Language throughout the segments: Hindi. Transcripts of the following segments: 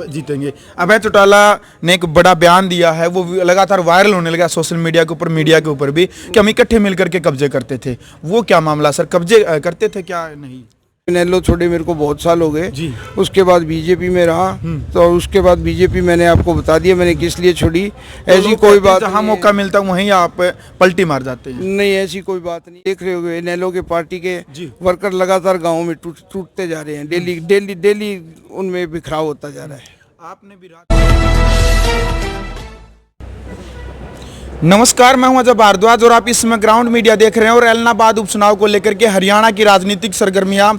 जीतेंगे। अभय चौटाला ने एक बड़ा बयान दिया है, वो लगातार वायरल होने लगा सोशल मीडिया के ऊपर, मीडिया के ऊपर भी, कि हम इकट्ठे मिलकर के कब्जे करते थे। वो क्या मामला सर, कब्जे करते थे क्या नहीं? इनेलो छोड़े मेरे को बहुत साल हो गए जी। उसके बाद बीजेपी में रहा, तो उसके बाद बीजेपी मैंने आपको बता दिया मैंने किस लिए छोड़ी। ऐसी कोई बात जहाँ मौका मिलता है वहीं आप पलटी मार जाते हैं। नहीं, ऐसी कोई बात नहीं। देख रहे होगे इनेलो के पार्टी के जी। वर्कर लगातार गाँव में टूटते जा रहे हैं, डेली डेली डेली उनमें बिखराव होता जा रहा है। आपने भी नमस्कार, मैं हूं अजय भारद्वाज और आप इस समय ग्राउंड मीडिया देख रहे हैं। और ऐलनाबाद उपचुनाव को लेकर के हरियाणा की राजनीतिक सरगर्मियां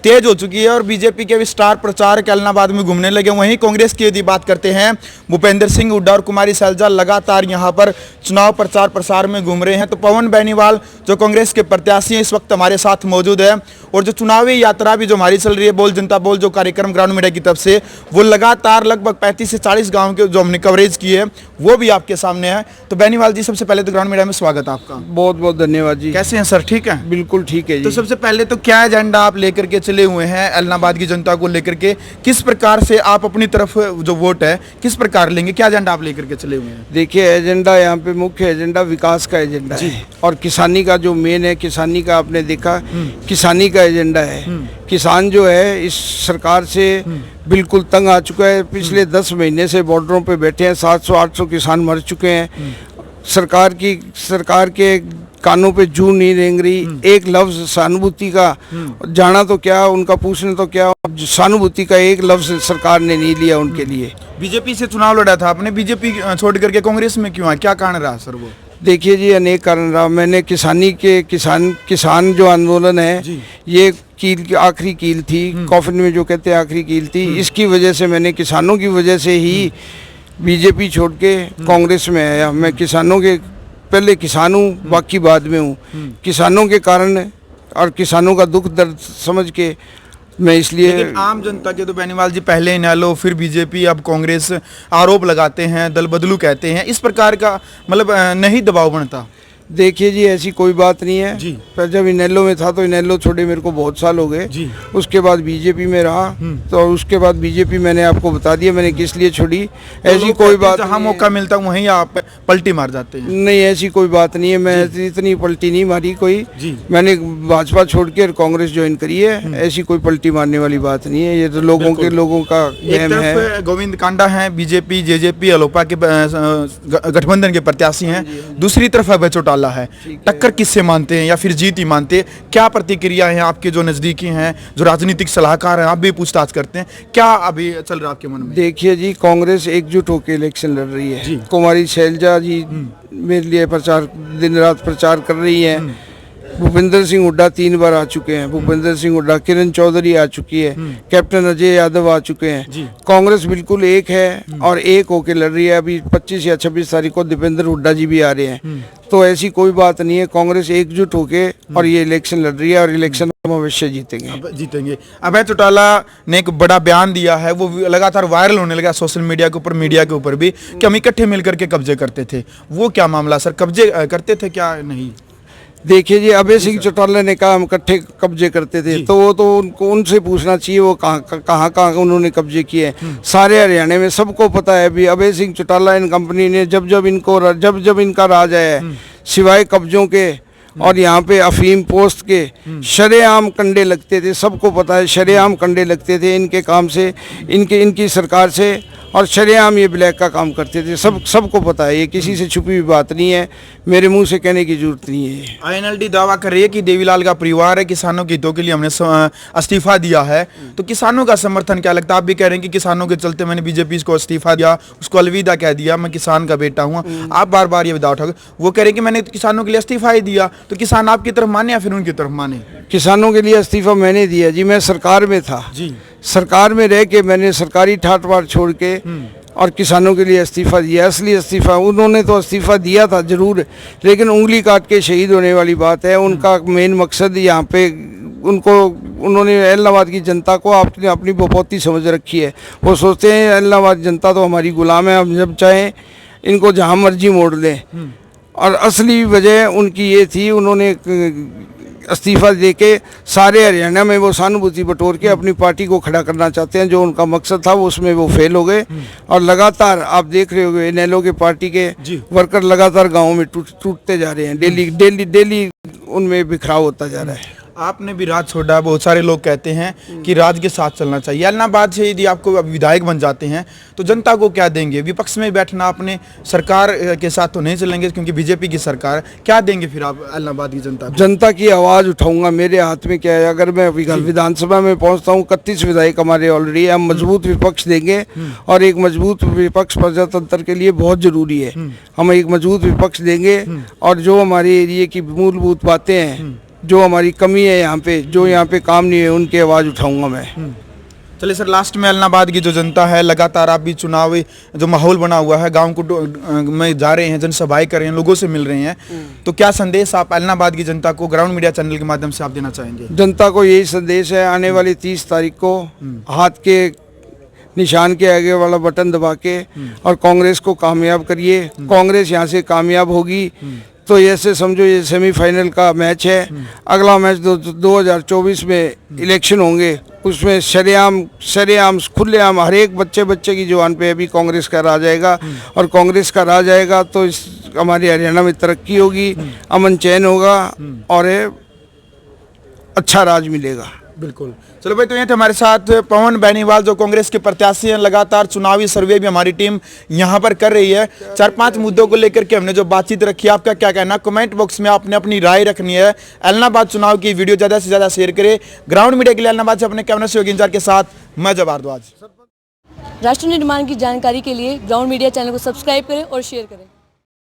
तेज हो चुकी है और बीजेपी के स्टार प्रचारक ऐलनाबाद में घूमने लगे। वहीं कांग्रेस की यदि बात करते हैं, भूपेंद्र सिंह हुड्डा और कुमारी सैलजा लगातार यहां पर चुनाव प्रचार प्रसार में घूम रहे हैं। तो पवन बेनीवाल जो कांग्रेस के प्रत्याशी हैं, इस वक्त हमारे साथ मौजूद है। और जो चुनावी यात्रा भी जो हमारी चल रही है, बोल जनता बोल जो कार्यक्रम ग्राउंड मीडिया की तरफ से, वो लगातार लगभग 35 से 40 गाँव के जो हमने कवरेज की है वो भी आपके सामने है। तो बेनीवाल जी, सबसे पहले तो ग्राउंड मीडिया में स्वागत आपका। बहुत बहुत धन्यवाद जी। कैसे हैं सर, ठीक है? बिल्कुल ठीक है जी। तो सबसे पहले तो क्या एजेंडा आप लेकर के चले हुए हैं ऐलनाबाद की जनता को लेकर के? किस प्रकार से आप अपनी तरफ जो वोट है किस प्रकार लेंगे, क्या एजेंडा आप लेकर के चले हुए हैं? देखिए, एजेंडा यहाँ पे मुख्य एजेंडा विकास का एजेंडा है और किसानी का जो मेन है, किसानी का आपने देखा, किसानी का एजेंडा है। किसान जो है इस सरकार से बिल्कुल तंग आ चुका है। पिछले 10 महीने से बॉर्डरों पे बैठे हैं, 700-800 किसान मर चुके हैं। सरकार के कानों पे जू नहीं रेंग रही। एक लफ्ज सहानुभूति का जाना तो क्या, उनका पूछने तो क्या, सहानुभूति का एक लफ्ज सरकार ने नहीं लिया उनके लिए। बीजेपी से चुनाव लड़ा था आपने, बीजेपी छोड़ करके कांग्रेस में क्यों है, क्या कारण रहा सर वो? देखिए जी, अनेक कारण रहा। मैंने किसान जो आंदोलन है, ये कील की आखिरी कील थी, कॉफिन में जो कहते हैं आखिरी कील थी। इसकी वजह से मैंने किसानों की वजह से ही बीजेपी छोड़ के कांग्रेस में आया। मैं किसानों के पहले किसान हूँ, बाकी बाद में हूँ। किसानों के कारण और किसानों का दुख दर्द समझ के मैं इसलिए। लेकिन आम जनता के तो बेनीवाल जी पहले इनेलो फिर बीजेपी अब कांग्रेस आरोप लगाते हैं, दल बदलू कहते हैं, इस प्रकार का मतलब नहीं दबाव बनता? देखिए जी, ऐसी कोई बात नहीं है जी। पर जब इनेलो में था तो इनेलो छोड़े मेरे को बहुत साल हो गए जी। उसके बाद बीजेपी में रहा, तो उसके बाद बीजेपी मैंने आपको बता दिया मैंने किस लिए छोड़ी। ऐसी कोई बात जहाँ मौका मिलता है वहीं आप पलटी मार जाते हैं। नहीं, ऐसी कोई बात नहीं है। मैं इतनी पलटी नहीं मारी कोई। मैंने भाजपा छोड़ के कांग्रेस ज्वाइन करी है। ऐसी कोई पलटी मारने वाली बात नहीं है। ये तो लोगों का गेम है। गोविंद कांडा है, बीजेपी जेजेपी अलोपा के गठबंधन के प्रत्याशी हैं, दूसरी तरफ अभय चौटाला है। टक्कर किससे मानते हैं या फिर जीत ही मानते हैं? क्या प्रतिक्रिया है आपके जो नजदीकी हैं, जो राजनीतिक सलाहकार हैं, आप भी पूछताछ करते हैं, क्या अभी चल रहा है आपके मन में? देखिए जी, कांग्रेस एकजुट होकर इलेक्शन लड़ रही है। कुमारी सैलजा जी मेरे लिए दिन रात प्रचार कर रही है। भूपेंद्र सिंह हुड्डा 3 बार आ चुके हैं। भूपेंद्र सिंह हुड्डा, किरण चौधरी आ चुकी है, कैप्टन अजय यादव आ चुके हैं। कांग्रेस बिल्कुल एक है और एक होके लड़ रही है। अभी 25 या 26 तारीख को दीपेंद्र हुड्डा जी भी आ रहे हैं। तो ऐसी कोई बात नहीं है। कांग्रेस एकजुट होके और ये इलेक्शन लड़ रही है और इलेक्शन हम अवश्य जीतेंगे। अभय चौटाला ने एक बड़ा बयान दिया है, वो लगातार वायरल होने लगा सोशल मीडिया के ऊपर, मीडिया के ऊपर भी, कि हम इकट्ठे मिलकर के कब्जे करते थे। वो क्या मामला सर, कब्जे करते थे क्या नहीं? देखिए जी, अभय सिंह चौटाला ने कहा हम इकट्ठे कब्जे करते थे, तो वो तो उनको उनसे पूछना चाहिए वो कहाँ उन्होंने कब्जे किए। सारे हरियाणा में सबको पता है। अभी अभय सिंह चौटाला इन कंपनी ने जब इनका राज है, सिवाय कब्जों के और यहाँ पे अफीम पोस्ट के शरेआम कंडे लगते थे। सबको पता है, शरेआम कंडे लगते थे इनके काम से, इनकी सरकार से, और शरेआम ये ब्लैक का काम करते थे। सबको पता है, ये किसी से छुपी हुई बात नहीं है, मेरे मुंह से कहने की जरूरत नहीं है। आईएनएलडी दावा कर रही है कि देवीलाल का परिवार है, किसानों के हितों के लिए हमने इस्तीफा दिया है। तो किसानों का समर्थन क्या लगता है? आप भी कह रहे हैं कि किसानों के चलते मैंने बीजेपी को इस्तीफा दिया, उसको अलविदा कह दिया, मैं किसान का बेटा हूँ। आप बार बार ये विदा उठा, वो कह रहे हैं कि मैंने किसानों के लिए इस्तीफा ही दिया। तो किसान आपकी तरफ माने या फिर उनकी तरफ माने? किसानों के लिए इस्तीफा मैंने दिया जी। मैं सरकार में था जी, सरकार में रह के मैंने सरकारी ठाट बाट छोड़ के और किसानों के लिए इस्तीफा दिया। असली इस्तीफा उन्होंने तो इस्तीफा दिया था जरूर, लेकिन उंगली काट के शहीद होने वाली बात है। उनका मेन मकसद यहाँ पे उन्होंने ऐलनाबाद की जनता को आपने अपनी बपौती समझ रखी है। वो सोचते हैं ऐलनाबाद जनता तो हमारी गुलाम है, हम जब चाहें इनको जहाँ मर्जी मोड़ लें। और असली वजह उनकी ये थी, उन्होंने इस्तीफा देके सारे हरियाणा में वो सहानुभूति बटोर के अपनी पार्टी को खड़ा करना चाहते हैं। जो उनका मकसद था वो उसमें वो फेल हो गए और लगातार आप देख रहे होंगे इनेलो के पार्टी के वर्कर लगातार गाँव में टूटते जा रहे हैं। डेली उनमें बिखराव होता जा रहा है। आपने भी राज छोड़ा, बहुत सारे लोग कहते हैं कि राज के साथ चलना चाहिए। ऐलनाबाद से यदि आपको विधायक बन जाते हैं तो जनता को क्या देंगे? विपक्ष में बैठना, अपने सरकार के साथ तो नहीं चलेंगे क्योंकि बीजेपी की सरकार, क्या देंगे फिर आप ऐलनाबाद की जनता को? जनता की आवाज़ उठाऊंगा। मेरे हाथ में क्या है, अगर मैं विधानसभा में पहुंचता हूं, 31 विधायक हमारे ऑलरेडी है। हम मजबूत विपक्ष देंगे और एक मजबूत विपक्ष प्रजातंत्र के लिए बहुत जरूरी है। हम एक मजबूत विपक्ष देंगे और जो हमारे एरिए की मूलभूत बातें हैं, जो हमारी कमी है यहाँ पे, जो यहाँ पे काम नहीं है, उनकी आवाज़ उठाऊंगा मैं। चलिए सर, लास्ट में ऐलनाबाद की जो जनता है, लगातार आप भी चुनावी जो माहौल बना हुआ है, गांव को में जा रहे हैं, जनसभाएं कर रहे हैं, लोगों से मिल रहे हैं, तो क्या संदेश आप ऐलनाबाद की जनता को ग्राउंड मीडिया चैनल के माध्यम से आप देना चाहेंगे? जनता को यही संदेश है, आने वाली 30 तारीख को हाथ के निशान के आगे वाला बटन दबा के और कांग्रेस को कामयाब करिए। कांग्रेस यहाँ से कामयाब होगी तो ऐसे समझो ये सेमीफाइनल का मैच है। अगला मैच 2024 में इलेक्शन होंगे, उसमें सरेआम खुलेआम हर एक बच्चे की जुबान पे अभी कांग्रेस का राज आएगा और कांग्रेस का राज आएगा तो इस हमारे हरियाणा में तरक्की होगी, अमन चैन होगा और अच्छा राज मिलेगा। बिल्कुल। चलो भाई, तो ये थे हमारे साथ पवन बेनीवाल जो कांग्रेस के प्रत्याशी हैं। लगातार चुनावी सर्वे भी हमारी टीम यहाँ पर कर रही है। 4-5 मुद्दों को लेकर के हमने जो बातचीत रखी है, आपका क्या कहना? कमेंट बॉक्स में आपने अपनी राय रखनी है। ऐलनाबाद चुनाव की वीडियो ज़्यादा से ज़्यादा शेयर करें। ग्राउंड मीडिया के लिए ऐलनाबाद से अपने कैमरा सहयोगी इंचार्ज के साथ मैं जब भारद्वाज। राष्ट्र निर्माण की जानकारी के लिए ग्राउंड मीडिया चैनल को सब्सक्राइब करें और शेयर करें।